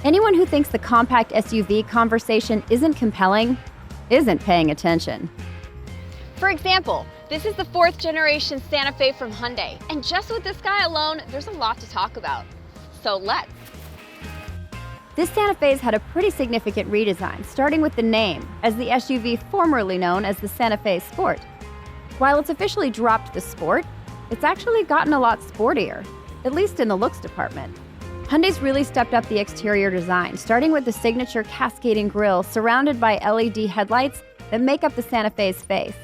Anyone who thinks the compact SUV conversation isn't compelling isn't paying attention. For example, this is the 4th generation Santa Fe from Hyundai, and just with this guy alone, there's a lot to talk about. So let's. This Santa Fe's had a pretty significant redesign, starting with the name, as the SUV formerly known as the Santa Fe Sport. While it's officially dropped the Sport, it's actually gotten a lot sportier, at least in the looks department. Hyundai's really stepped up the exterior design, starting with the signature cascading grille surrounded by LED headlights that make up the Santa Fe's face.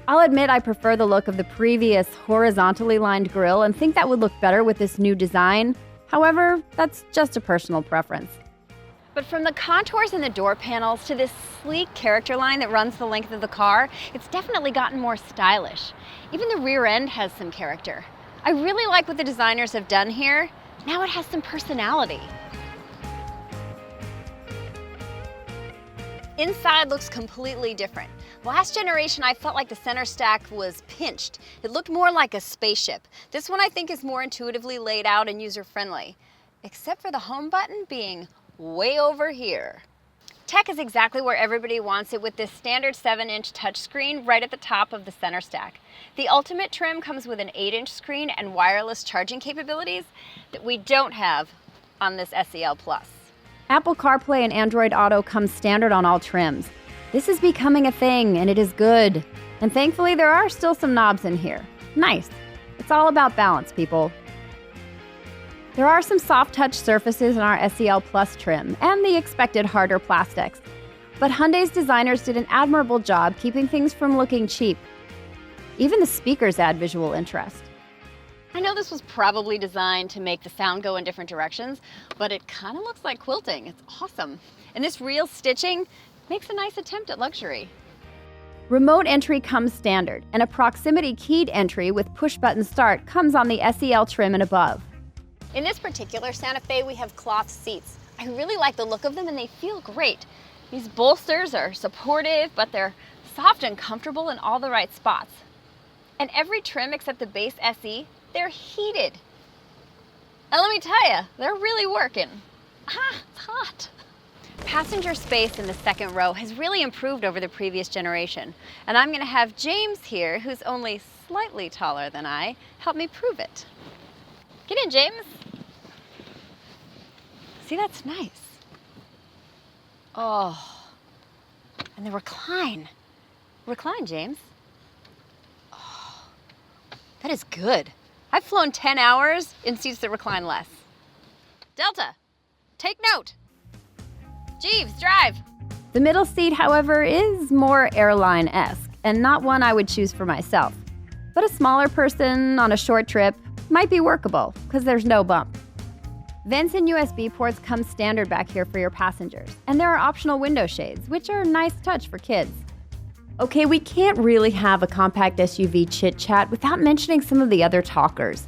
I'll admit I prefer the look of the previous horizontally lined grille and think that would look better with this new design. However, that's just a personal preference. But from the contours in the door panels to this sleek character line that runs the length of the car, it's definitely gotten more stylish. Even the rear end has some character. I really like what the designers have done here. Now it has some personality. Inside looks completely different. Last generation, I felt like the center stack was pinched. It looked more like a spaceship. This one I think is more intuitively laid out and user-friendly, except for the home button being way over here. Tech is exactly where everybody wants it, with this standard 7-inch touchscreen right at the top of the center stack. The Ultimate trim comes with an 8-inch screen and wireless charging capabilities that we don't have on this SEL Plus. Apple CarPlay and Android Auto come standard on all trims. This is becoming a thing, and it is good. And thankfully, there are still some knobs in here. Nice. It's all about balance, people. There are some soft touch surfaces in our SEL Plus trim, and the expected harder plastics. But Hyundai's designers did an admirable job keeping things from looking cheap. Even the speakers add visual interest. I know this was probably designed to make the sound go in different directions, but it kind of looks like quilting. It's awesome. And this real stitching makes a nice attempt at luxury. Remote entry comes standard, and a proximity keyed entry with push-button start comes on the SEL trim and above. In this particular Santa Fe, we have cloth seats. I really like the look of them and they feel great. These bolsters are supportive, but they're soft and comfortable in all the right spots. And every trim except the base SE, they're heated. And let me tell you, they're really working. It's hot. Passenger space in the second row has really improved over the previous generation. And I'm gonna have James here, who's only slightly taller than I, help me prove it. Get in, James. See, that's nice. Oh, and the recline. Recline, James. Oh, that is good. I've flown 10 hours in seats that recline less. Delta, take note. Jeeves, drive. The middle seat, however, is more airline-esque, and not one I would choose for myself. But a smaller person on a short trip might be workable, because there's no bump. Vents and USB ports come standard back here for your passengers, and there are optional window shades, which are a nice touch for kids. Okay, we can't really have a compact SUV chit-chat without mentioning some of the other talkers.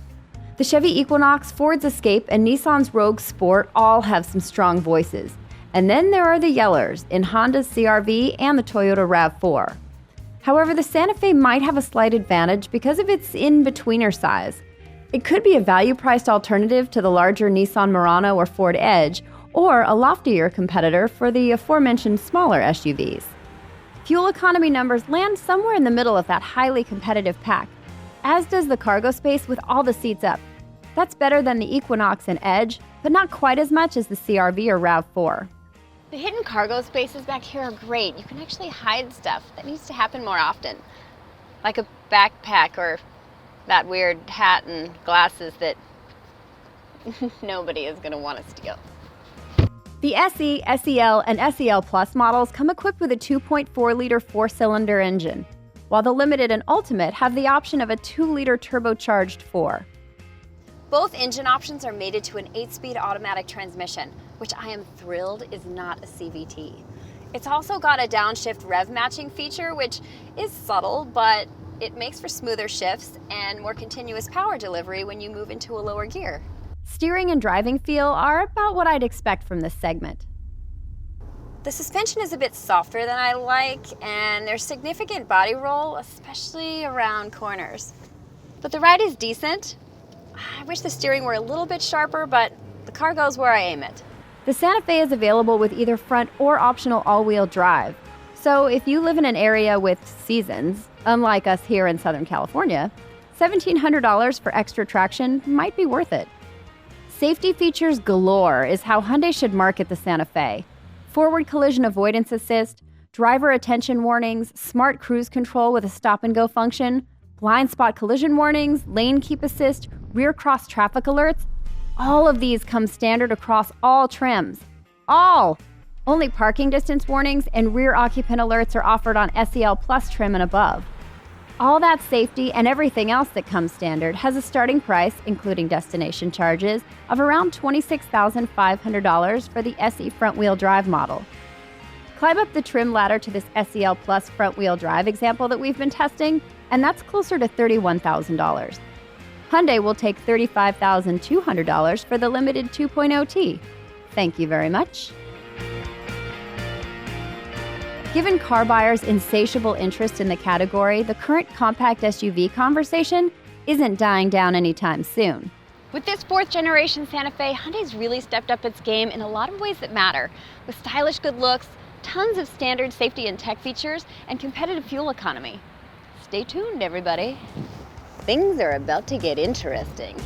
The Chevy Equinox, Ford's Escape, and Nissan's Rogue Sport all have some strong voices. And then there are the yellers in Honda's CR-V and the Toyota RAV4. However, the Santa Fe might have a slight advantage because of its in-betweener size. It could be a value-priced alternative to the larger Nissan Murano or Ford Edge, or a loftier competitor for the aforementioned smaller SUVs. Fuel economy numbers land somewhere in the middle of that highly competitive pack, as does the cargo space with all the seats up. That's better than the Equinox and Edge, but not quite as much as the CR-V or RAV4. The hidden cargo spaces back here are great. You can actually hide stuff. That needs to happen more often. Like a backpack or that weird hat and glasses that nobody is going to want to steal. The SE, SEL, and SEL Plus models come equipped with a 2.4-liter four-cylinder engine, while the Limited and Ultimate have the option of a 2-liter turbocharged 4. Both engine options are mated to an 8-speed automatic transmission, which I am thrilled is not a CVT. It's also got a downshift rev matching feature, which is subtle, but it makes for smoother shifts and more continuous power delivery when you move into a lower gear. Steering and driving feel are about what I'd expect from this segment. The suspension is a bit softer than I like, and there's significant body roll, especially around corners. But the ride is decent. I wish the steering were a little bit sharper, but the car goes where I aim it. The Santa Fe is available with either front or optional all-wheel drive. So if you live in an area with seasons, unlike us here in Southern California, $1,700 for extra traction might be worth it. Safety features galore is how Hyundai should market the Santa Fe. Forward collision avoidance assist, driver attention warnings, smart cruise control with a stop-and-go function, blind spot collision warnings, lane keep assist, rear cross traffic alerts. All of these come standard across all trims. All! Only parking distance warnings and rear occupant alerts are offered on SEL Plus trim and above. All that safety and everything else that comes standard has a starting price, including destination charges, of around $26,500 for the SE front-wheel drive model. Climb up the trim ladder to this SEL Plus front-wheel drive example that we've been testing, and that's closer to $31,000. Hyundai will take $35,200 for the limited 2.0T. Thank you very much. Given car buyers' insatiable interest in the category, the current compact SUV conversation isn't dying down anytime soon. With this fourth-generation Santa Fe, Hyundai's really stepped up its game in a lot of ways that matter, with stylish good looks, tons of standard safety and tech features, and competitive fuel economy. Stay tuned, everybody. Things are about to get interesting.